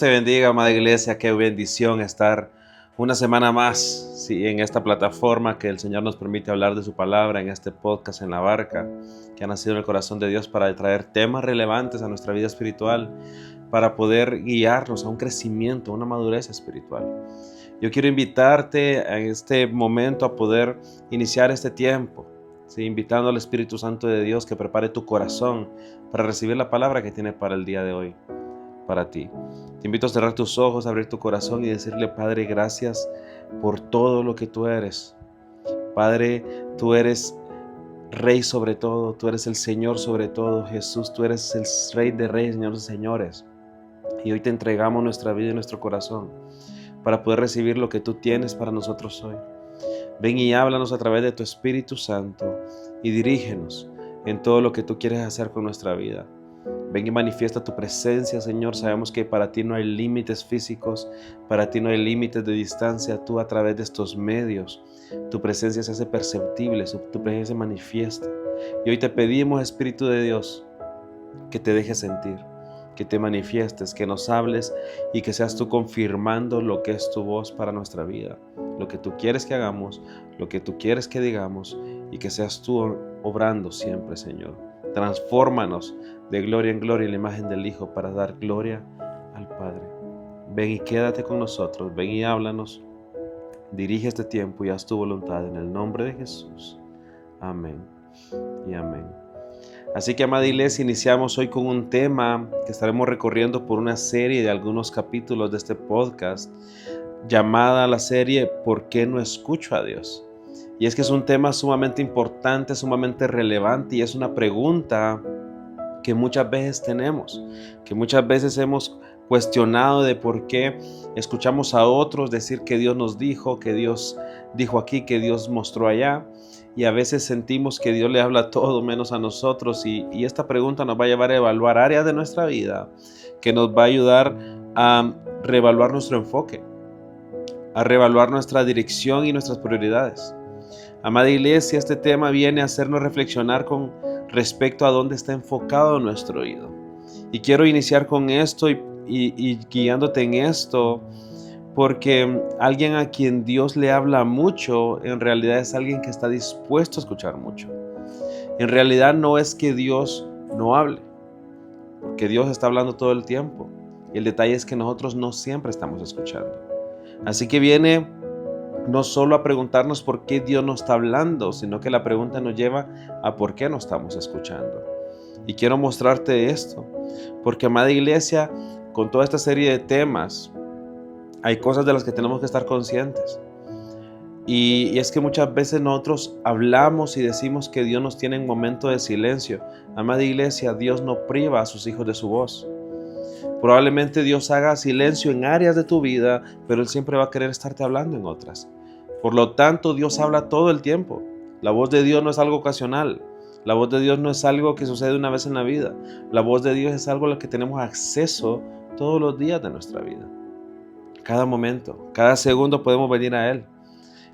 te bendiga, amada iglesia. Qué bendición estar una semana más en esta plataforma que el Señor nos permite hablar de su palabra, en este podcast en la barca, que ha nacido en el corazón de Dios para traer temas relevantes a nuestra vida espiritual, para poder guiarnos a un crecimiento, a una madurez espiritual. Yo quiero invitarte en este momento a poder iniciar este tiempo, ¿sí? Invitando al Espíritu Santo de Dios que prepare tu corazón para recibir la palabra que tiene para el día de hoy, para ti. Te invito a cerrar tus ojos, a abrir tu corazón y decirle: Padre, gracias por todo lo que tú eres. Padre, tú eres Rey sobre todo, tú eres el Señor sobre todo. Jesús, tú eres el Rey de Reyes, Señor de Señores. Y hoy te entregamos nuestra vida y nuestro corazón para poder recibir lo que tú tienes para nosotros hoy. Ven y háblanos a través de tu Espíritu Santo y dirígenos en todo lo que tú quieres hacer con nuestra vida. Ven y manifiesta tu presencia, Señor. Sabemos que para ti no hay límites físicos, para ti no hay límites de distancia. Tú, a través de estos medios, tu presencia se hace perceptible, tu presencia se manifiesta. Y hoy te pedimos, Espíritu de Dios, que te dejes sentir, que te manifiestes, que nos hables y que seas tú confirmando lo que es tu voz para nuestra vida, lo que tú quieres que hagamos, lo que tú quieres que digamos, y que seas tú obrando siempre, Señor. Transfórmanos de gloria en gloria en la imagen del Hijo para dar gloria al Padre. Ven y quédate con nosotros, ven y háblanos, dirige este tiempo y haz tu voluntad en el nombre de Jesús. Amén y amén. Así que, amada iglesia, iniciamos hoy con un tema que estaremos recorriendo por una serie de algunos capítulos de este podcast, llamada la serie ¿Por qué no escucho a Dios? Y es que es un tema sumamente importante, sumamente relevante, y es una pregunta que muchas veces tenemos, que muchas veces hemos cuestionado de por qué escuchamos a otros decir que Dios nos dijo, que Dios dijo aquí, que Dios mostró allá, y a veces sentimos que Dios le habla a todo menos a nosotros, y esta pregunta nos va a llevar a evaluar áreas de nuestra vida, que nos va a ayudar a reevaluar nuestro enfoque, a reevaluar nuestra dirección y nuestras prioridades. Amada iglesia, este tema viene a hacernos reflexionar con respecto a dónde está enfocado nuestro oído. Y quiero iniciar con esto y guiándote en esto, porque alguien a quien Dios le habla mucho, en realidad es alguien que está dispuesto a escuchar mucho. En realidad no es que Dios no hable, porque Dios está hablando todo el tiempo. Y el detalle es que nosotros no siempre estamos escuchando. Así que viene no solo a preguntarnos por qué Dios no está hablando, sino que la pregunta nos lleva a por qué no estamos escuchando. Y quiero mostrarte esto, porque, amada iglesia, con toda esta serie de temas, hay cosas de las que tenemos que estar conscientes. Y es que muchas veces nosotros hablamos y decimos que Dios nos tiene en momento de silencio. Amada iglesia, Dios no priva a sus hijos de su voz. Probablemente Dios haga silencio en áreas de tu vida, pero Él siempre va a querer estarte hablando en otras. Por lo tanto, Dios habla todo el tiempo. La voz de Dios no es algo ocasional. La voz de Dios no es algo que sucede una vez en la vida. La voz de Dios es algo a lo que tenemos acceso todos los días de nuestra vida. Cada momento, cada segundo podemos venir a Él.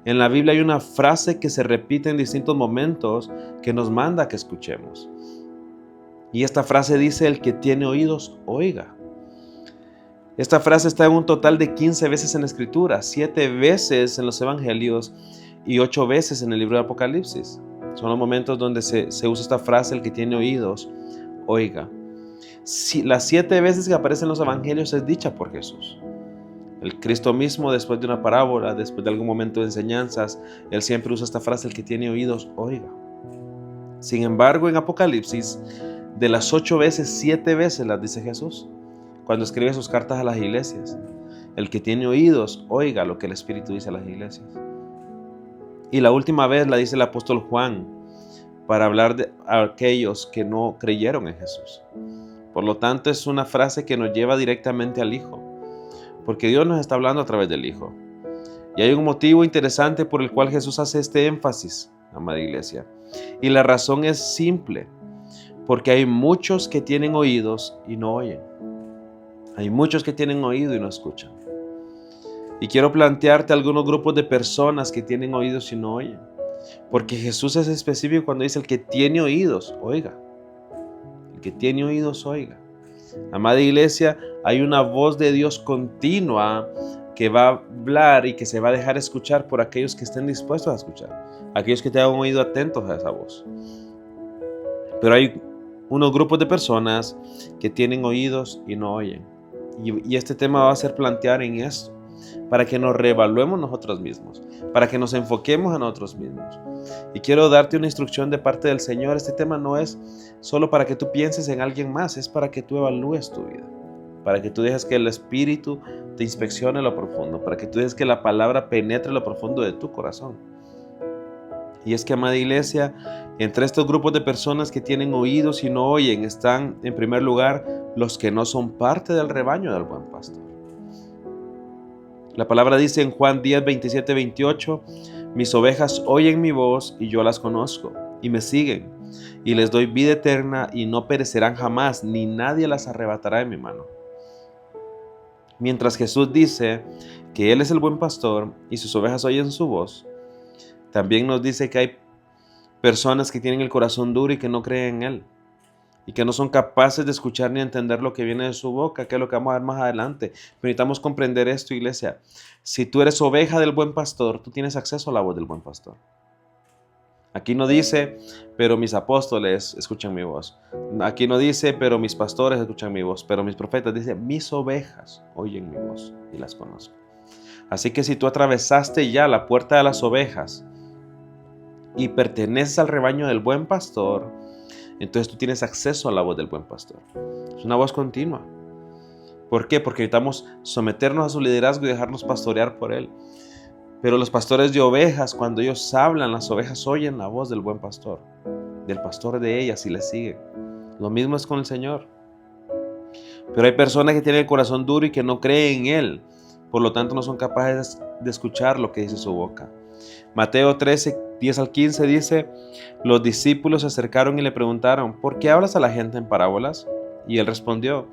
En la Biblia hay una frase que se repite en distintos momentos que nos manda a que escuchemos. Y esta frase dice: el que tiene oídos, oiga. Esta frase está en un total de 15 veces en la Escritura, 7 veces en los Evangelios y 8 veces en el libro de Apocalipsis. Son los momentos donde se usa esta frase: el que tiene oídos, oiga. Las 7 veces que aparece en los Evangelios es dicha por Jesús. El Cristo mismo, después de una parábola, después de algún momento de enseñanzas, Él siempre usa esta frase: el que tiene oídos, oiga. Sin embargo, en Apocalipsis, de las 8 veces, 7 veces las dice Jesús, cuando escribe sus cartas a las iglesias. El que tiene oídos, oiga lo que el Espíritu dice a las iglesias. Y la última vez la dice el apóstol Juan, para hablar de aquellos que no creyeron en Jesús. Por lo tanto, es una frase que nos lleva directamente al Hijo, porque Dios nos está hablando a través del Hijo. Y hay un motivo interesante por el cual Jesús hace este énfasis, amada iglesia. Y la razón es simple, porque hay muchos que tienen oídos y no oyen. Hay muchos que tienen oído y no escuchan. Y quiero plantearte algunos grupos de personas que tienen oídos y no oyen. Porque Jesús es específico cuando dice: el que tiene oídos, oiga. El que tiene oídos, oiga. Amada iglesia, hay una voz de Dios continua que va a hablar y que se va a dejar escuchar por aquellos que estén dispuestos a escuchar, aquellos que tengan un oído atentos a esa voz. Pero hay unos grupos de personas que tienen oídos y no oyen. Y este tema va a ser plantear en esto, para que nos reevaluemos nosotros mismos, para que nos enfoquemos a nosotros mismos. Y quiero darte una instrucción de parte del Señor. Este tema no es solo para que tú pienses en alguien más, es para que tú evalúes tu vida, para que tú dejes que el Espíritu te inspeccione lo profundo, para que tú dejes que la palabra penetre lo profundo de tu corazón. Y es que, amada iglesia, entre estos grupos de personas que tienen oídos y no oyen, están en primer lugar los que no son parte del rebaño del buen pastor. La palabra dice en Juan 10, 27, 28, mis ovejas oyen mi voz y yo las conozco y me siguen y les doy vida eterna y no perecerán jamás, ni nadie las arrebatará de mi mano. Mientras Jesús dice que Él es el buen pastor y sus ovejas oyen su voz, también nos dice que hay personas que tienen el corazón duro y que no creen en Él y que no son capaces de escuchar ni entender lo que viene de su boca, que es lo que vamos a ver más adelante. Pero necesitamos comprender esto, iglesia. Si tú eres oveja del buen pastor, tú tienes acceso a la voz del buen pastor. Aquí no dice, pero mis apóstoles escuchan mi voz. Aquí no dice, pero mis pastores escuchan mi voz. Pero mis profetas, dice, mis ovejas oyen mi voz y las conozco. Así que si tú atravesaste ya la puerta de las ovejas y perteneces al rebaño del buen pastor, entonces tú tienes acceso a la voz del buen pastor. Es una voz continua. ¿Por qué? Porque necesitamos someternos a su liderazgo y dejarnos pastorear por él. Pero los pastores de ovejas, cuando ellos hablan, las ovejas oyen la voz del buen pastor, del pastor de ellas, y les siguen. Lo mismo es con el Señor. Pero hay personas que tienen el corazón duro y que no creen en Él. Por lo tanto, no son capaces de escuchar lo que dice su boca. Mateo 13, 10 al 15 dice, los discípulos se acercaron y le preguntaron, ¿por qué hablas a la gente en parábolas? Y él respondió,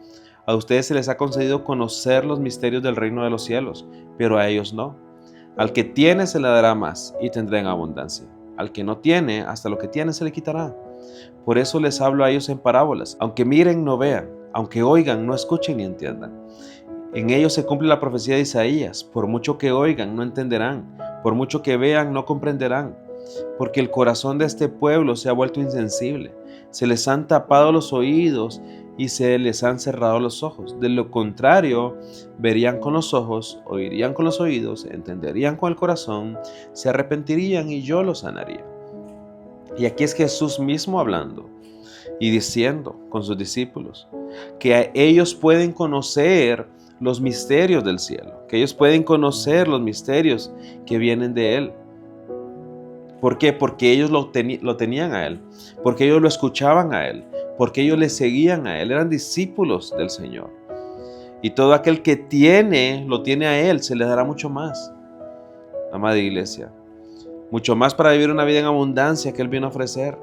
a ustedes se les ha concedido conocer los misterios del reino de los cielos, pero a ellos no. Al que tiene se le dará más y tendrá en abundancia. Al que no tiene, hasta lo que tiene se le quitará. Por eso les hablo a ellos en parábolas. Aunque miren, no vean. Aunque oigan, no escuchen ni entiendan. En ellos se cumple la profecía de Isaías. Por mucho que oigan, no entenderán. Por mucho que vean, no comprenderán. Porque el corazón de este pueblo se ha vuelto insensible. Se les han tapado los oídos y se les han cerrado los ojos. De lo contrario, verían con los ojos, oirían con los oídos, entenderían con el corazón, se arrepentirían y yo los sanaría. Y aquí es Jesús mismo hablando y diciendo con sus discípulos que ellos pueden conocer los misterios del cielo, que ellos pueden conocer los misterios que vienen de Él. ¿Por qué? Porque ellos lo tenían a Él, porque ellos lo escuchaban a Él, porque ellos le seguían a Él, eran discípulos del Señor. Y todo aquel que lo tiene a Él, se le dará mucho más. Amada iglesia, mucho más para vivir una vida en abundancia que Él vino a ofrecer.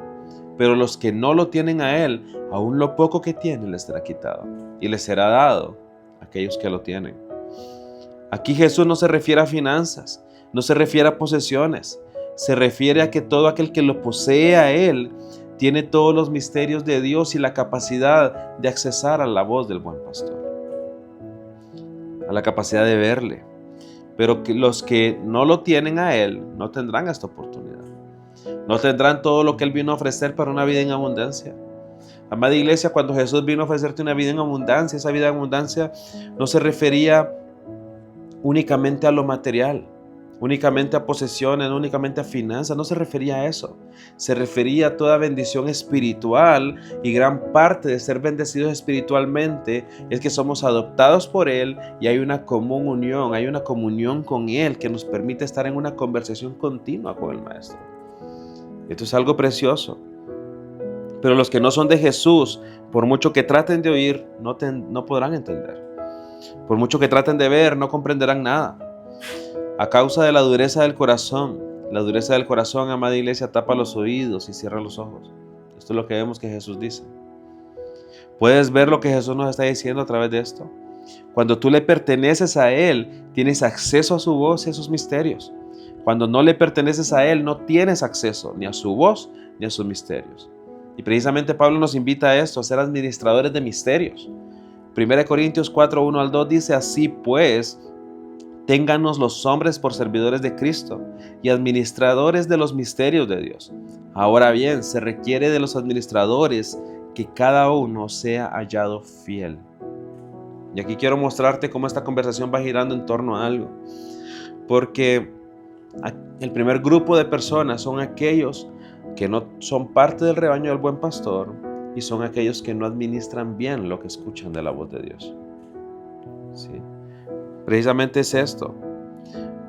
Pero los que no lo tienen a Él, aún lo poco que tienen les será quitado y les será dado a aquellos que lo tienen. Aquí Jesús no se refiere a finanzas, no se refiere a posesiones, se refiere a que todo aquel que lo posee a Él tiene todos los misterios de Dios y la capacidad de accesar a la voz del buen pastor, a la capacidad de verle. Pero que los que no lo tienen a Él no tendrán esta oportunidad. No tendrán todo lo que Él vino a ofrecer para una vida en abundancia. Amada iglesia, cuando Jesús vino a ofrecerte una vida en abundancia, esa vida en abundancia no se refería únicamente a lo material, únicamente a posesiones, únicamente a finanzas, no se refería a eso. Se refería a toda bendición espiritual, y gran parte de ser bendecidos espiritualmente es que somos adoptados por Él y hay una común unión, hay una comunión con Él que nos permite estar en una conversación continua con el Maestro. Esto es algo precioso. Pero los que no son de Jesús, por mucho que traten de oír, no podrán entender. Por mucho que traten de ver, no comprenderán nada. A causa de la dureza del corazón. La dureza del corazón, amada iglesia, tapa los oídos y cierra los ojos. Esto es lo que vemos que Jesús dice. ¿Puedes ver lo que Jesús nos está diciendo a través de esto? Cuando tú le perteneces a Él, tienes acceso a su voz y a sus misterios. Cuando no le perteneces a Él, no tienes acceso ni a su voz ni a sus misterios. Y precisamente Pablo nos invita a esto, a ser administradores de misterios. 1 Corintios 4, 1 al 2 dice: así pues, téngannos los hombres por servidores de Cristo y administradores de los misterios de Dios. Ahora bien, se requiere de los administradores que cada uno sea hallado fiel. Y aquí quiero mostrarte cómo esta conversación va girando en torno a algo. Porque el primer grupo de personas son aquellos que no son parte del rebaño del buen pastor y son aquellos que no administran bien lo que escuchan de la voz de Dios. ¿Sí? Precisamente es esto,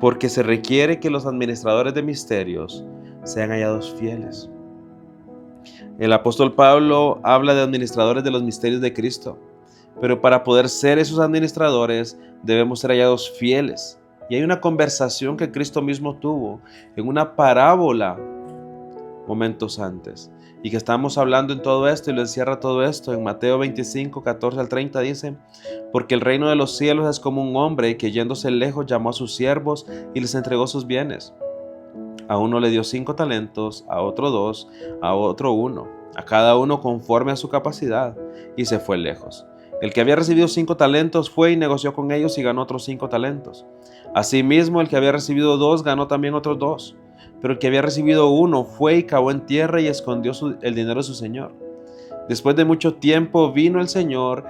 porque se requiere que los administradores de misterios sean hallados fieles. El apóstol Pablo habla de administradores de los misterios de Cristo, pero para poder ser esos administradores debemos ser hallados fieles. Y hay una conversación que Cristo mismo tuvo en una parábola momentos antes, y que estamos hablando en todo esto y lo encierra todo esto. En Mateo 25, 14 al 30 dice: porque el reino de los cielos es como un hombre que yéndose lejos llamó a sus siervos y les entregó sus bienes. A uno le dio 5 talentos, a otro 2, a otro 1, a cada uno conforme a su capacidad, y se fue lejos. El que había recibido 5 talentos fue y negoció con ellos y ganó otros 5 talentos. Asimismo, el que había recibido 2 ganó también otros 2. Pero el que había recibido 1 fue y cavó en tierra y escondió el dinero de su señor. Después de mucho tiempo vino el señor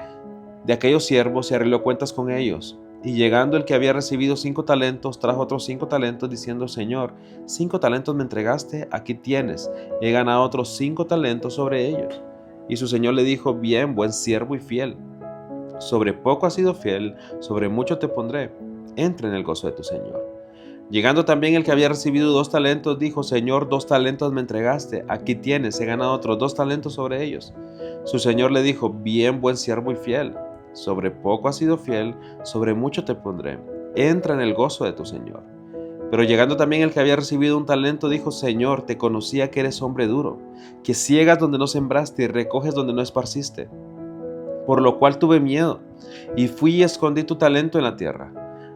de aquellos siervos y arregló cuentas con ellos. Y llegando el que había recibido 5 talentos, trajo otros 5 talentos, diciendo: Señor, 5 talentos me entregaste, aquí tienes, he ganado otros 5 talentos sobre ellos. Y su señor le dijo: bien, buen siervo y fiel. Sobre poco has sido fiel, sobre mucho te pondré. Entra en el gozo de tu señor. Llegando también el que había recibido 2 talentos, dijo: Señor, 2 talentos me entregaste, aquí tienes, he ganado otros 2 talentos sobre ellos. Su señor le dijo: bien, buen siervo y fiel. Sobre poco has sido fiel, sobre mucho te pondré. Entra en el gozo de tu señor. Pero llegando también el que había recibido 1 talento, dijo: Señor, te conocía que eres hombre duro, que ciegas donde no sembraste y recoges donde no esparciste. Por lo cual tuve miedo, y fui y escondí tu talento en la tierra.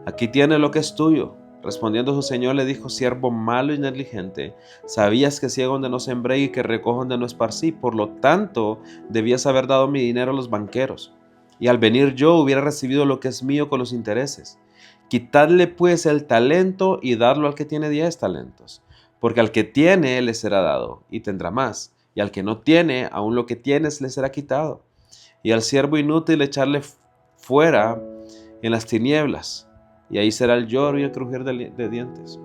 Aquí tienes lo que es tuyo. Respondiendo su señor le dijo: siervo malo y negligente, sabías que ciego donde no sembré y que recojo donde no esparcí, por lo tanto debías haber dado mi dinero a los banqueros, y al venir yo hubiera recibido lo que es mío con los intereses. Quitadle pues el talento y dadlo al que tiene 10 talentos, porque al que tiene le será dado y tendrá más, y al que no tiene, aun lo que tienes le será quitado. Y al siervo inútil echarle fuera en las tinieblas, y ahí será el lloro y el crujir de dientes.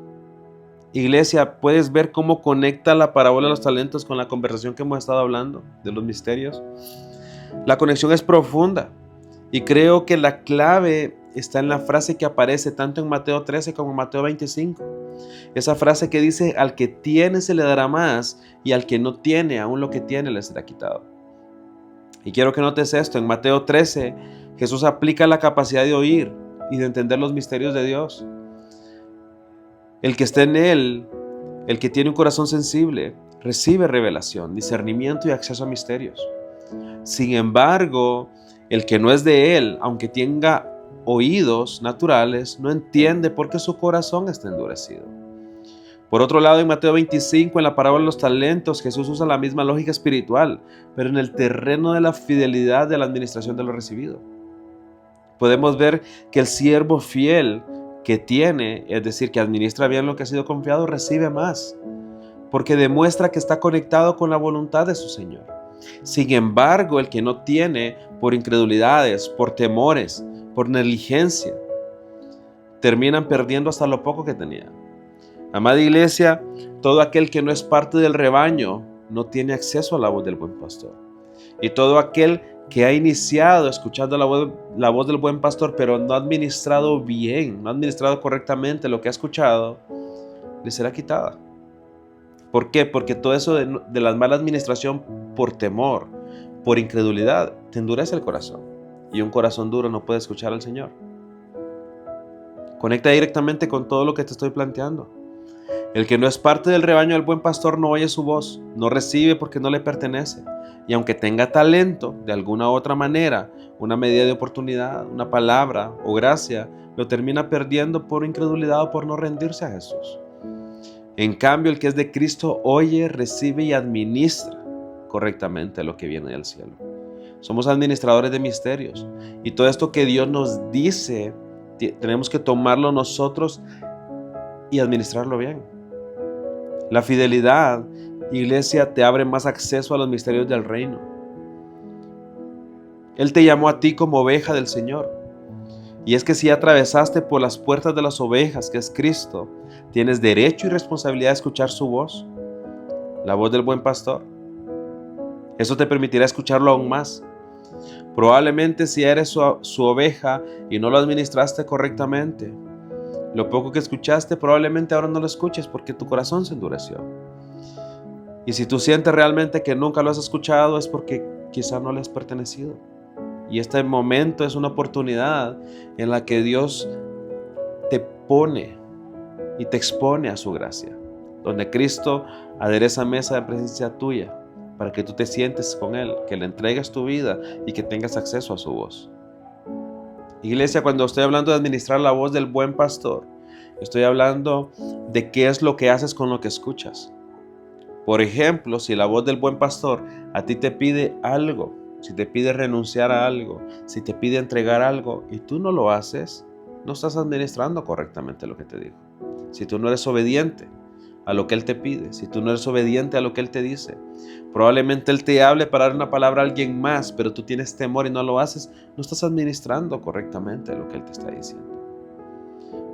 Iglesia, ¿puedes ver cómo conecta la parábola de los talentos con la conversación que hemos estado hablando de los misterios? La conexión es profunda, y creo que la clave está en la frase que aparece tanto en Mateo 13 como en Mateo 25. Esa frase que dice: al que tiene se le dará más, y al que no tiene, aún lo que tiene le será quitado. Y quiero que notes esto: en Mateo 13, Jesús aplica la capacidad de oír y de entender los misterios de Dios. El que esté en Él, el que tiene un corazón sensible, recibe revelación, discernimiento y acceso a misterios. Sin embargo, el que no es de Él, aunque tenga oídos naturales, no entiende porque su corazón está endurecido. Por otro lado, en Mateo 25, en la parábola de los talentos, Jesús usa la misma lógica espiritual, pero en el terreno de la fidelidad de la administración de lo recibido. Podemos ver que el siervo fiel que tiene, es decir, que administra bien lo que ha sido confiado, recibe más, porque demuestra que está conectado con la voluntad de su Señor. Sin embargo, el que no tiene, por incredulidades, por temores, por negligencia, terminan perdiendo hasta lo poco que tenían. Amada iglesia, todo aquel que no es parte del rebaño no tiene acceso a la voz del buen pastor. Y todo aquel que ha iniciado escuchando la voz del buen pastor, pero no ha administrado bien, no ha administrado correctamente lo que ha escuchado, le será quitada. ¿Por qué? Porque todo eso de la mala administración por temor, por incredulidad, te endurece el corazón. Y un corazón duro no puede escuchar al Señor. Conecta directamente con todo lo que te estoy planteando. El que no es parte del rebaño del buen pastor no oye su voz, no recibe porque no le pertenece. Y aunque tenga talento, de alguna u otra manera, una medida de oportunidad, una palabra o gracia, lo termina perdiendo por incredulidad o por no rendirse a Jesús. En cambio, el que es de Cristo oye, recibe y administra correctamente lo que viene del cielo. Somos administradores de misterios. Y todo esto que Dios nos dice, tenemos que tomarlo nosotros y administrarlo bien. La fidelidad, iglesia, te abre más acceso a los misterios del reino. Él te llamó a ti como oveja del Señor. Y es que si atravesaste por las puertas de las ovejas, que es Cristo, tienes derecho y responsabilidad de escuchar su voz, la voz del buen pastor. Eso te permitirá escucharlo aún más. Probablemente si eres su oveja y no lo administraste correctamente, lo poco que escuchaste probablemente ahora no lo escuches porque tu corazón se endureció. Y si tú sientes realmente que nunca lo has escuchado es porque quizá no le has pertenecido. Y este momento es una oportunidad en la que Dios te pone y te expone a su gracia, donde Cristo adereza mesa de presencia tuya para que tú te sientes con Él, que le entregues tu vida y que tengas acceso a su voz. Iglesia, cuando estoy hablando de administrar la voz del buen pastor, estoy hablando de qué es lo que haces con lo que escuchas. Por ejemplo, si la voz del buen pastor a ti te pide algo, si te pide renunciar a algo, si te pide entregar algo y tú no lo haces, no estás administrando correctamente lo que te dijo. Si tú no eres obediente a lo que Él te pide, si tú no eres obediente a lo que Él te dice, probablemente Él te hable para dar una palabra a alguien más, pero tú tienes temor y no lo haces, no estás administrando correctamente lo que Él te está diciendo.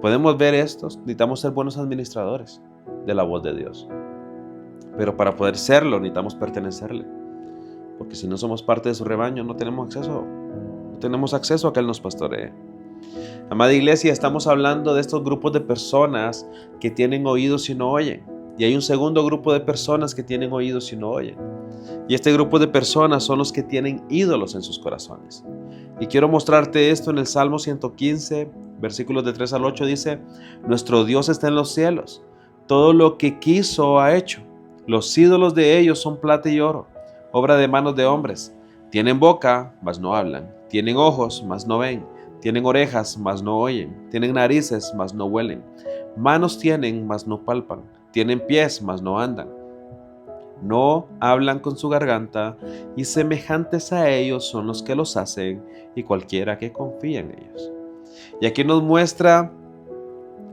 Podemos ver esto, necesitamos ser buenos administradores de la voz de Dios. Pero para poder serlo necesitamos pertenecerle. Porque si no somos parte de su rebaño no tenemos acceso a que Él nos pastoree. Amada iglesia, estamos hablando de estos grupos de personas que tienen oídos y no oyen. Y hay un segundo grupo de personas que tienen oídos y no oyen. Y este grupo de personas son los que tienen ídolos en sus corazones. Y quiero mostrarte esto en el Salmo 115, versículos de 3 al 8, dice: nuestro Dios está en los cielos, todo lo que quiso ha hecho. Los ídolos de ellos son plata y oro, obra de manos de hombres. Tienen boca, mas no hablan. Tienen ojos, mas no ven. Tienen orejas, mas no oyen. Tienen narices, mas no huelen. Manos tienen, mas no palpan. Tienen pies, mas no andan. No hablan con su garganta, y semejantes a ellos son los que los hacen, y cualquiera que confía en ellos. Y aquí nos muestra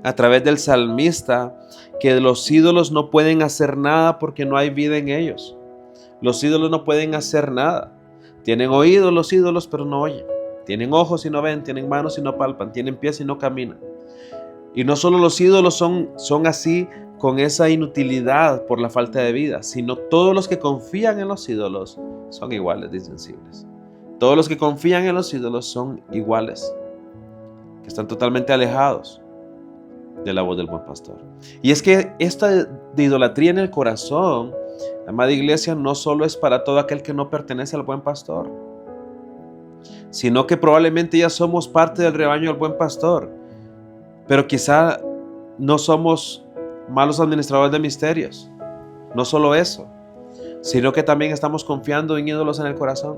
a través del salmista que los ídolos no pueden hacer nada porque no hay vida en ellos. Los ídolos no pueden hacer nada. Tienen oídos los ídolos, pero no oyen. Tienen ojos y no ven, tienen manos y no palpan, tienen pies y no caminan. Y no solo los ídolos son así con esa inutilidad por la falta de vida, sino todos los que confían en los ídolos son iguales de insensibles. Todos los que confían en los ídolos son iguales, que están totalmente alejados de la voz del buen pastor. Y es que esta de idolatría en el corazón, amada iglesia, no solo es para todo aquel que no pertenece al buen pastor, sino que probablemente ya somos parte del rebaño del buen pastor, pero quizá no somos malos administradores de misterios. No solo eso, sino que también estamos confiando en ídolos en el corazón.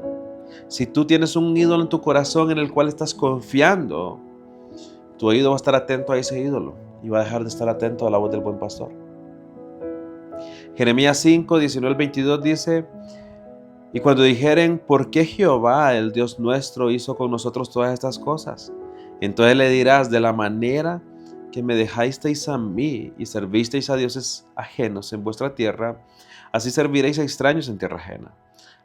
Si tú tienes un ídolo en tu corazón en el cual estás confiando, tu oído va a estar atento a ese ídolo y va a dejar de estar atento a la voz del buen pastor. Jeremías 5, 19 al 22 dice: y cuando dijeren, ¿por qué Jehová, el Dios nuestro, hizo con nosotros todas estas cosas? Entonces le dirás: de la manera que me dejasteis a mí y servisteis a dioses ajenos en vuestra tierra, así serviréis a extraños en tierra ajena.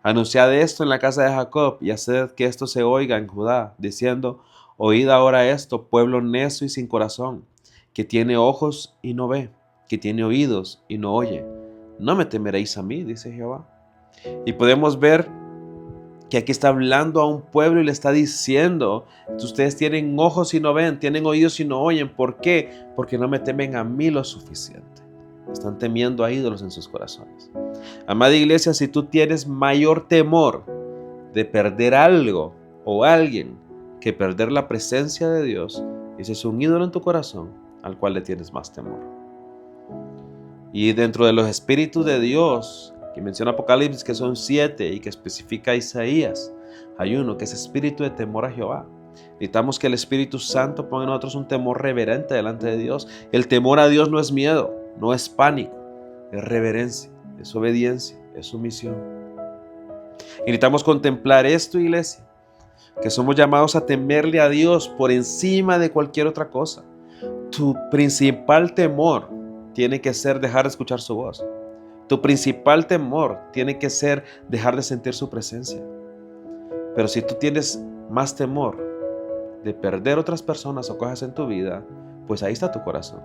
Anunciad esto en la casa de Jacob y haced que esto se oiga en Judá, diciendo: oíd ahora esto, pueblo necio y sin corazón, que tiene ojos y no ve, que tiene oídos y no oye. No me temeréis a mí, dice Jehová. Y podemos ver que aquí está hablando a un pueblo y le está diciendo: ustedes tienen ojos y no ven, tienen oídos y no oyen. ¿Por qué? Porque no me temen a mí lo suficiente. Están temiendo a ídolos en sus corazones. Amada iglesia, si tú tienes mayor temor de perder algo o alguien que perder la presencia de Dios, ese es un ídolo en tu corazón al cual le tienes más temor. Y dentro de los espíritus de Dios que menciona Apocalipsis, que son 7 y que especifica Isaías, hay uno que es espíritu de temor a Jehová. Necesitamos que el Espíritu Santo ponga en nosotros un temor reverente delante de Dios. El temor a Dios no es miedo, no es pánico, es reverencia, es obediencia, es sumisión. Y necesitamos contemplar esto, iglesia, que somos llamados a temerle a Dios por encima de cualquier otra cosa. Tu principal temor tiene que ser dejar de escuchar su voz. Tu principal temor tiene que ser dejar de sentir su presencia. Pero si tú tienes más temor de perder otras personas o cosas en tu vida, pues ahí está tu corazón.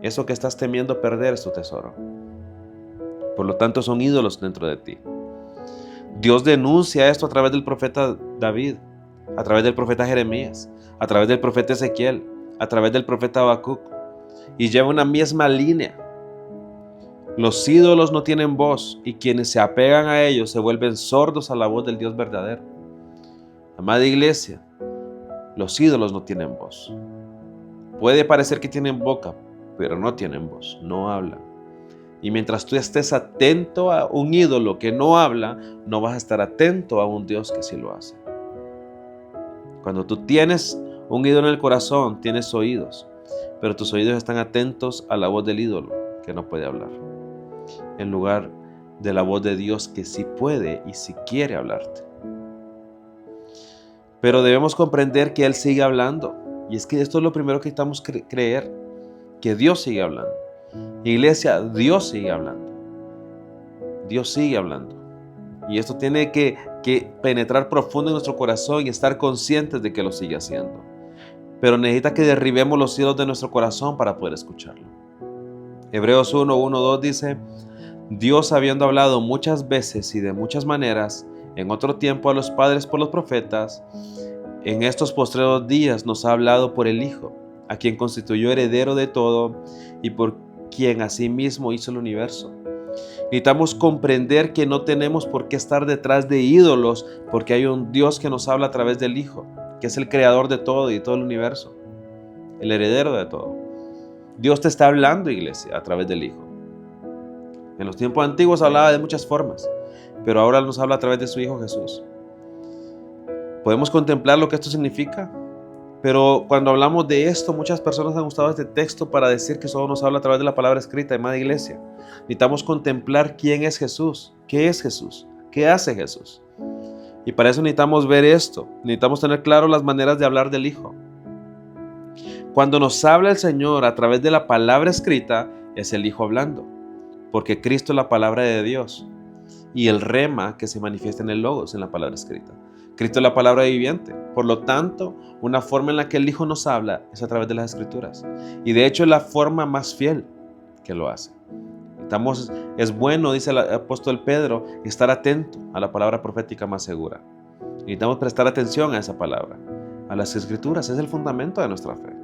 Eso que estás temiendo perder es tu tesoro. Por lo tanto, son ídolos dentro de ti. Dios denuncia esto a través del profeta David, a través del profeta Jeremías, a través del profeta Ezequiel, a través del profeta Habacuc, y lleva una misma línea. Los ídolos no tienen voz, y quienes se apegan a ellos se vuelven sordos a la voz del Dios verdadero. Amada iglesia, los ídolos no tienen voz. Puede parecer que tienen boca, pero no tienen voz, no hablan. Y mientras tú estés atento a un ídolo que no habla, no vas a estar atento a un Dios que sí lo hace. Cuando tú tienes un ídolo en el corazón, tienes oídos, pero tus oídos están atentos a la voz del ídolo que no puede hablar, en lugar de la voz de Dios que sí puede y sí quiere hablarte. Pero debemos comprender que Él sigue hablando, y es que esto es lo primero que necesitamos creer, que Dios sigue hablando. Iglesia, Dios sigue hablando. Dios sigue hablando. Y esto tiene que penetrar profundo en nuestro corazón y estar conscientes de que lo sigue haciendo. Pero necesita que derribemos los cielos de nuestro corazón para poder escucharlo. Hebreos 1:1-2 dice: Dios, habiendo hablado muchas veces y de muchas maneras, en otro tiempo a los padres por los profetas, en estos postreros días nos ha hablado por el Hijo, a quien constituyó heredero de todo y por quien asimismo hizo el universo. Necesitamos comprender que no tenemos por qué estar detrás de ídolos, porque hay un Dios que nos habla a través del Hijo, que es el creador de todo y todo el universo, el heredero de todo. Dios te está hablando, iglesia, a través del Hijo. En los tiempos antiguos hablaba de muchas formas, pero ahora nos habla a través de su Hijo Jesús. ¿Podemos contemplar lo que esto significa? Pero cuando hablamos de esto, muchas personas han usado este texto para decir que solo nos habla a través de la palabra escrita, amada iglesia. Necesitamos contemplar quién es Jesús, qué es Jesús, qué hace Jesús. Y para eso necesitamos ver esto, necesitamos tener claro las maneras de hablar del Hijo. Cuando nos habla el Señor a través de la palabra escrita, es el Hijo hablando, porque Cristo es la palabra de Dios y el rema que se manifiesta en el Logos, en la palabra escrita. Cristo es la palabra viviente. Por lo tanto, una forma en la que el Hijo nos habla es a través de las Escrituras. Y de hecho es la forma más fiel que lo hace. Es bueno, dice el apóstol Pedro, estar atento a la palabra profética más segura. Necesitamos prestar atención a esa palabra, a las Escrituras. Es el fundamento de nuestra fe.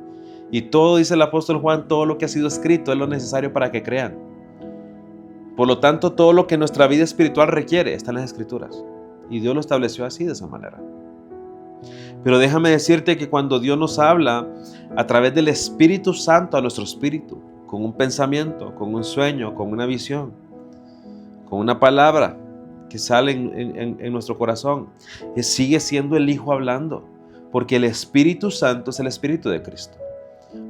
Y todo, dice el apóstol Juan, todo lo que ha sido escrito es lo necesario para que crean. Por lo tanto, todo lo que nuestra vida espiritual requiere está en las Escrituras. Y Dios lo estableció así, de esa manera. Pero déjame decirte que cuando Dios nos habla a través del Espíritu Santo a nuestro espíritu, con un pensamiento, con un sueño, con una visión, con una palabra que sale en nuestro corazón, sigue siendo el Hijo hablando, porque el Espíritu Santo es el Espíritu de Cristo.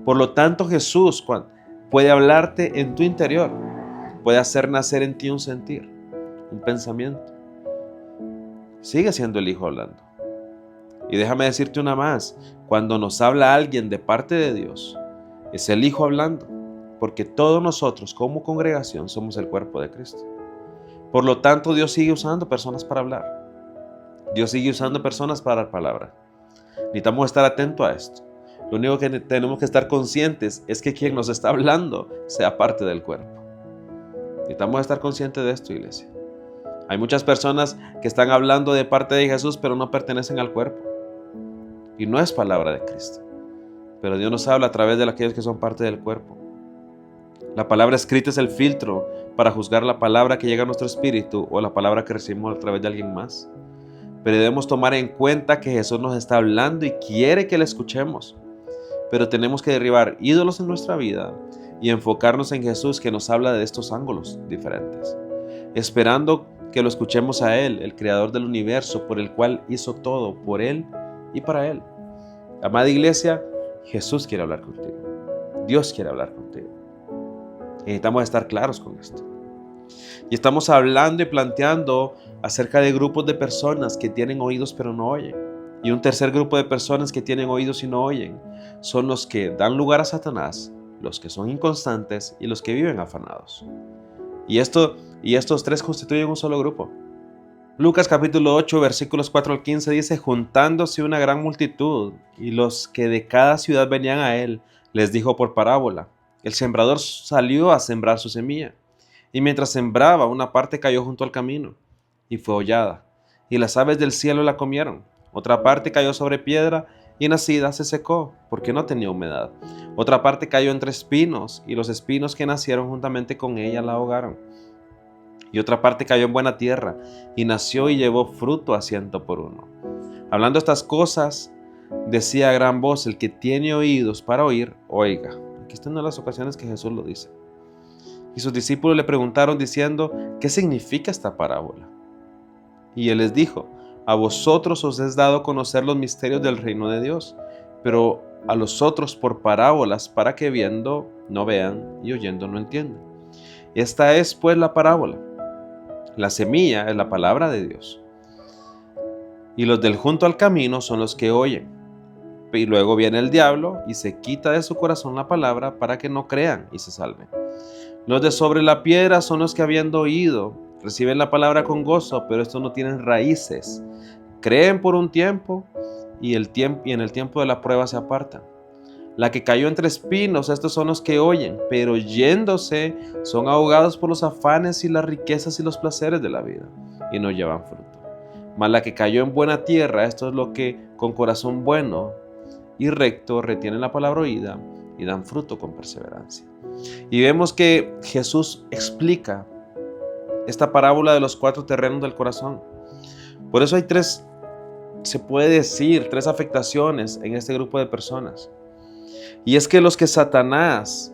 Por lo tanto, Jesús puede hablarte en tu interior, puede hacer nacer en ti un sentir, un pensamiento. Sigue siendo el Hijo hablando. Y déjame decirte una más, cuando nos habla alguien de parte de Dios, es el Hijo hablando, porque todos nosotros como congregación somos el cuerpo de Cristo. Por lo tanto, Dios sigue usando personas para hablar. Dios sigue usando personas para dar palabra. Necesitamos estar atentos a esto. Lo único que tenemos que estar conscientes es que quien nos está hablando sea parte del cuerpo. Necesitamos estar conscientes de esto, iglesia. Hay muchas personas que están hablando de parte de Jesús, pero no pertenecen al cuerpo. Y no es palabra de Cristo. Pero Dios nos habla a través de aquellos que son parte del cuerpo. La palabra escrita es el filtro para juzgar la palabra que llega a nuestro espíritu o la palabra que recibimos a través de alguien más. Pero debemos tomar en cuenta que Jesús nos está hablando y quiere que le escuchemos. Pero tenemos que derribar ídolos en nuestra vida y enfocarnos en Jesús, que nos habla de estos ángulos diferentes, esperando que lo escuchemos a Él, el creador del universo, por el cual hizo todo, por Él y para Él. Amada iglesia, Jesús quiere hablar contigo. Dios quiere hablar contigo. Necesitamos estar claros con esto. Y estamos hablando y planteando acerca de grupos de personas que tienen oídos pero no oyen. Y un tercer grupo de personas que tienen oídos y no oyen son los que dan lugar a Satanás, los que son inconstantes y los que viven afanados. Y estos tres constituyen un solo grupo. Lucas capítulo 8 versículos 4 al 15 dice: juntándose una gran multitud y los que de cada ciudad venían a él, les dijo por parábola: el sembrador salió a sembrar su semilla. Y mientras sembraba, una parte cayó junto al camino y fue hollada, y las aves del cielo la comieron. Otra parte cayó sobre piedra y nacida se secó, porque no tenía humedad. Otra parte cayó entre espinos, y los espinos que nacieron juntamente con ella la ahogaron. Y otra parte cayó en buena tierra, y nació y llevó fruto a 100 por 1. Hablando estas cosas, decía a gran voz: el que tiene oídos para oír, oiga. Aquí está una de las ocasiones que Jesús lo dice. Y sus discípulos le preguntaron diciendo: ¿qué significa esta parábola? Y él les dijo: a vosotros os es dado conocer los misterios del reino de Dios, pero a los otros por parábolas, para que viendo no vean y oyendo no entiendan. Esta es pues la parábola. La semilla es la palabra de Dios. Y los del junto al camino son los que oyen. Y luego viene el diablo y se quita de su corazón la palabra para que no crean y se salven. Los de sobre la piedra son los que, habiendo oído, reciben la palabra con gozo, pero estos no tienen raíces. Creen por un tiempo y en el tiempo de la prueba se apartan. La que cayó entre espinos, estos son los que oyen, pero yéndose son ahogados por los afanes y las riquezas y los placeres de la vida, y no llevan fruto. Mas la que cayó en buena tierra, esto es lo que con corazón bueno y recto retienen la palabra oída y dan fruto con perseverancia. Y vemos que Jesús explica esta parábola de los 4 terrenos del corazón. Por eso hay tres afectaciones en este grupo de personas. Y es que los que Satanás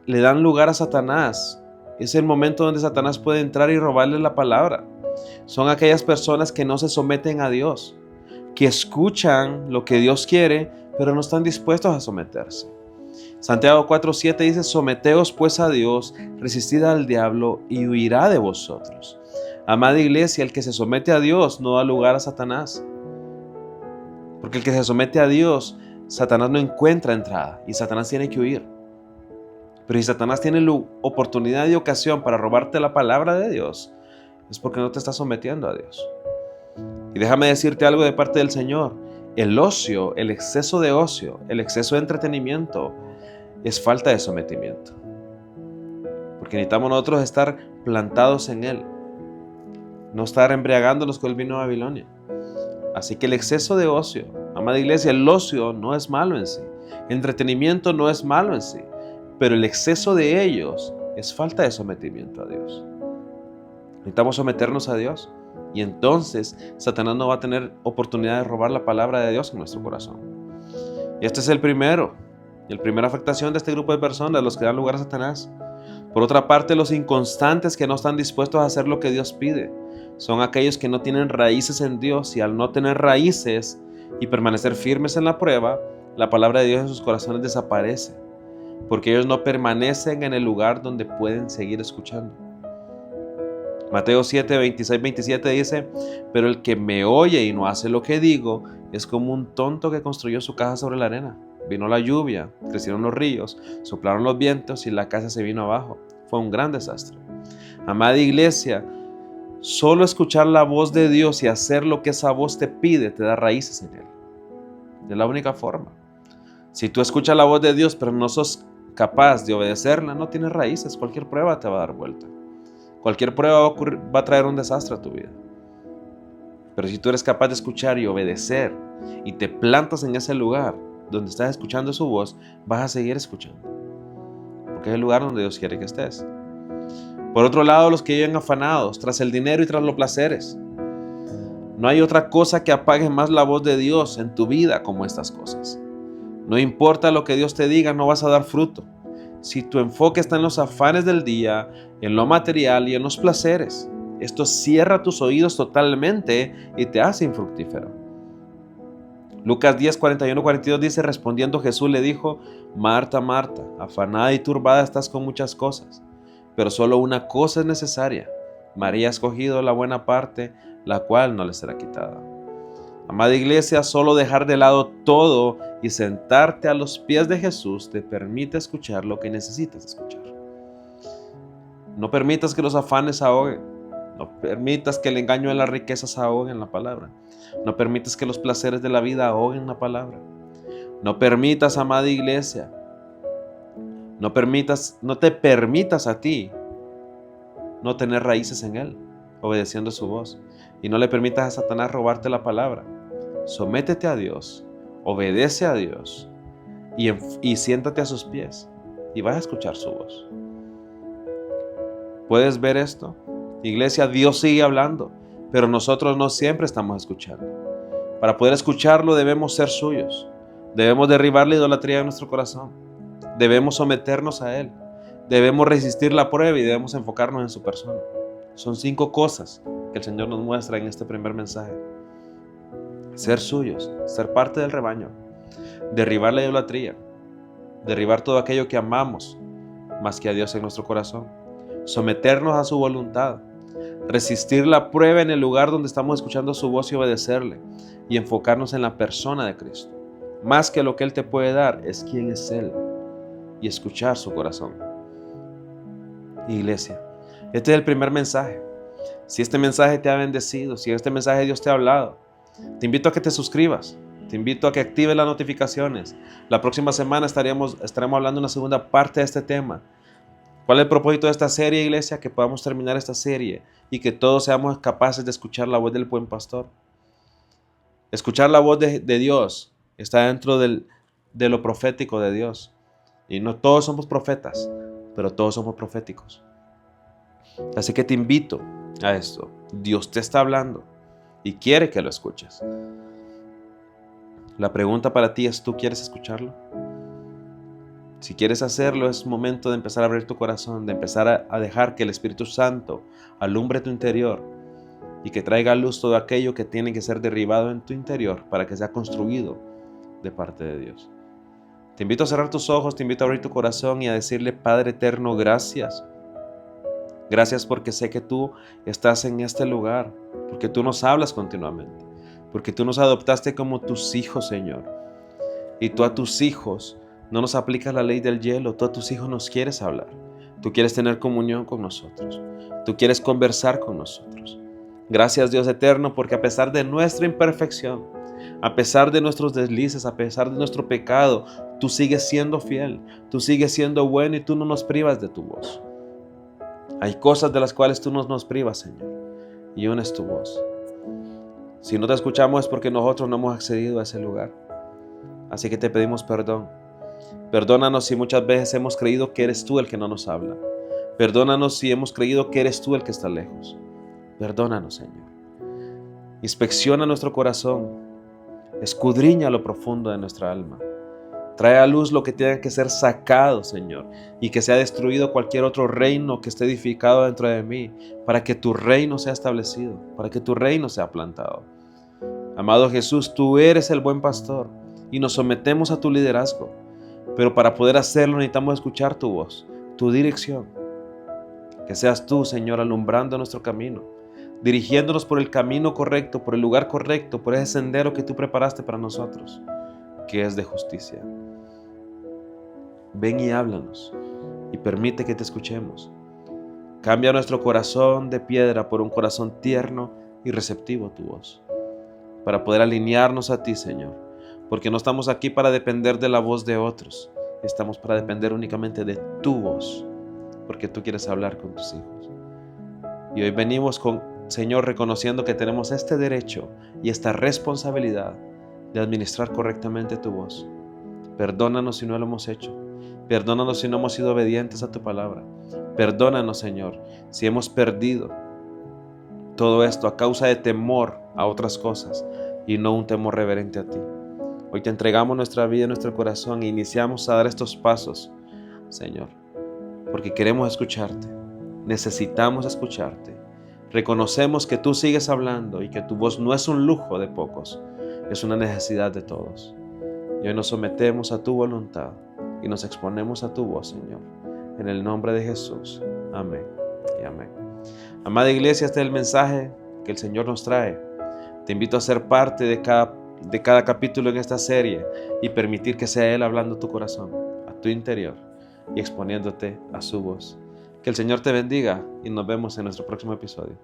le dan lugar a Satanás, es el momento donde Satanás puede entrar y robarle la palabra. Son aquellas personas que no se someten a Dios, que escuchan lo que Dios quiere, pero no están dispuestos a someterse. Santiago 4:7 dice: someteos pues a Dios, resistid al diablo y huirá de vosotros. Amada iglesia, el que se somete a Dios no da lugar a Satanás. Porque el que se somete a Dios, Satanás no encuentra entrada y Satanás tiene que huir. Pero si Satanás tiene oportunidad y ocasión para robarte la palabra de Dios, es porque no te estás sometiendo a Dios. Y déjame decirte algo de parte del Señor: el ocio, el exceso de ocio, el exceso de entretenimiento es falta de sometimiento. Porque necesitamos nosotros estar plantados en Él, no estar embriagándonos con el vino de Babilonia. Así que el exceso de ocio, amada iglesia, el ocio no es malo en sí, el entretenimiento no es malo en sí, pero el exceso de ellos es falta de sometimiento a Dios. Necesitamos someternos a Dios y entonces Satanás no va a tener oportunidad de robar la palabra de Dios en nuestro corazón. Y este es la primera afectación de este grupo de personas, los que dan lugar a Satanás. Por otra parte, los inconstantes que no están dispuestos a hacer lo que Dios pide, son aquellos que no tienen raíces en Dios, y al no tener raíces y permanecer firmes en la prueba, la palabra de Dios en sus corazones desaparece, porque ellos no permanecen en el lugar donde pueden seguir escuchando. Mateo 7, 26, 27 dice: pero el que me oye y no hace lo que digo es como un tonto que construyó su casa sobre la arena. Vino la lluvia, crecieron los ríos, soplaron los vientos y la casa se vino abajo. Fue un gran desastre. Amada iglesia, solo escuchar la voz de Dios y hacer lo que esa voz te pide te da raíces en Él. Es la única forma. Si tú escuchas la voz de Dios pero no sos capaz de obedecerla, no tienes raíces. Cualquier prueba te va a dar vuelta. Cualquier prueba va a traer un desastre a tu vida. Pero si tú eres capaz de escuchar y obedecer y te plantas en ese lugar donde estás escuchando su voz, vas a seguir escuchando, porque es el lugar donde Dios quiere que estés. Por otro lado, los que viven afanados tras el dinero y tras los placeres. No hay otra cosa que apague más la voz de Dios en tu vida como estas cosas. No importa lo que Dios te diga, no vas a dar fruto si tu enfoque está en los afanes del día, en lo material y en los placeres. Esto cierra tus oídos totalmente y te hace infructífero. Lucas 10, 41, 42 dice: respondiendo Jesús le dijo: Marta, Marta, afanada y turbada estás con muchas cosas, pero solo una cosa es necesaria. María ha escogido la buena parte, la cual no le será quitada. Amada iglesia, solo dejar de lado todo y sentarte a los pies de Jesús te permite escuchar lo que necesitas escuchar. No permitas que los afanes ahoguen. No permitas que el engaño de las riquezas ahoguen la palabra. No permitas que los placeres de la vida ahoguen la palabra. No permitas, amada iglesia, no te permitas a ti no tener raíces en Él, obedeciendo su voz. Y no le permitas a Satanás robarte la palabra. Sométete a Dios, obedece a Dios y siéntate a sus pies y vas a escuchar su voz. ¿Puedes ver esto? Iglesia, Dios sigue hablando, pero nosotros no siempre estamos escuchando. Para poder escucharlo debemos ser suyos. Debemos derribar la idolatría de nuestro corazón. Debemos someternos a Él. Debemos resistir la prueba y debemos enfocarnos en su persona. Son 5 cosas que el Señor nos muestra en este primer mensaje. Ser suyos, ser parte del rebaño, derribar la idolatría, derribar todo aquello que amamos más que a Dios en nuestro corazón, someternos a su voluntad, resistir la prueba en el lugar donde estamos escuchando su voz y obedecerle, y enfocarnos en la persona de Cristo. Más que lo que Él te puede dar, es quién es Él, y escuchar su corazón. Iglesia, este es el primer mensaje. Si este mensaje te ha bendecido, si este mensaje Dios te ha hablado, te invito a que te suscribas, te invito a que actives las notificaciones. La próxima semana estaremos hablando una segunda parte de este tema. ¿Cuál es el propósito de esta serie, iglesia? Que podamos terminar esta serie y que todos seamos capaces de escuchar la voz del buen pastor. Escuchar la voz de Dios está dentro de lo profético de Dios. Y no todos somos profetas, pero todos somos proféticos. Así que te invito a esto. Dios te está hablando y quiere que lo escuches. La pregunta para ti es, ¿tú quieres escucharlo? Si quieres hacerlo, es momento de empezar a abrir tu corazón, de empezar a dejar que el Espíritu Santo alumbre tu interior y que traiga a luz todo aquello que tiene que ser derribado en tu interior para que sea construido de parte de Dios. Te invito a cerrar tus ojos, te invito a abrir tu corazón y a decirle: Padre eterno, gracias. Gracias porque sé que tú estás en este lugar, porque tú nos hablas continuamente, porque tú nos adoptaste como tus hijos, Señor. Y tú a tus hijos no nos aplicas la ley del hielo, tú a tus hijos nos quieres hablar. Tú quieres tener comunión con nosotros, tú quieres conversar con nosotros. Gracias, Dios eterno, porque a pesar de nuestra imperfección, a pesar de nuestros deslices, a pesar de nuestro pecado, tú sigues siendo fiel, tú sigues siendo bueno y tú no nos privas de tu voz. Hay cosas de las cuales tú no nos privas, Señor, y una es tu voz. Si no te escuchamos es porque nosotros no hemos accedido a ese lugar. Así que te pedimos perdón. Perdónanos si muchas veces hemos creído que eres tú el que no nos habla. Perdónanos si hemos creído que eres tú el que está lejos. Perdónanos, Señor. Inspecciona nuestro corazón. Escudriña lo profundo de nuestra alma. Trae a luz lo que tenga que ser sacado, Señor, y que sea destruido cualquier otro reino que esté edificado dentro de mí, para que tu reino sea establecido, para que tu reino sea plantado. Amado Jesús, tú eres el buen pastor y nos sometemos a tu liderazgo, pero para poder hacerlo necesitamos escuchar tu voz, tu dirección. Que seas tú, Señor, alumbrando nuestro camino, dirigiéndonos por el camino correcto, por el lugar correcto, por ese sendero que tú preparaste para nosotros, que es de justicia. Ven y háblanos y permite que te escuchemos. Cambia nuestro corazón de piedra por un corazón tierno y receptivo a tu voz, para poder alinearnos a ti, Señor, porque no estamos aquí para depender de la voz de otros, estamos para depender únicamente de tu voz, porque tú quieres hablar con tus hijos. Y hoy venimos Señor, reconociendo que tenemos este derecho y esta responsabilidad de administrar correctamente tu voz. Perdónanos si no lo hemos hecho. Perdónanos si no hemos sido obedientes a tu palabra. Perdónanos, Señor, si hemos perdido todo esto a causa de temor a otras cosas y no un temor reverente a ti. Hoy te entregamos nuestra vida y nuestro corazón e iniciamos a dar estos pasos, Señor, porque queremos escucharte. Necesitamos escucharte. Reconocemos que tú sigues hablando y que tu voz no es un lujo de pocos, es una necesidad de todos. Y hoy nos sometemos a tu voluntad y nos exponemos a tu voz, Señor. En el nombre de Jesús. Amén y amén. Amada iglesia, este es el mensaje que el Señor nos trae. Te invito a ser parte de cada capítulo en esta serie y permitir que sea Él hablando a tu corazón, a tu interior y exponiéndote a su voz. Que el Señor te bendiga y nos vemos en nuestro próximo episodio.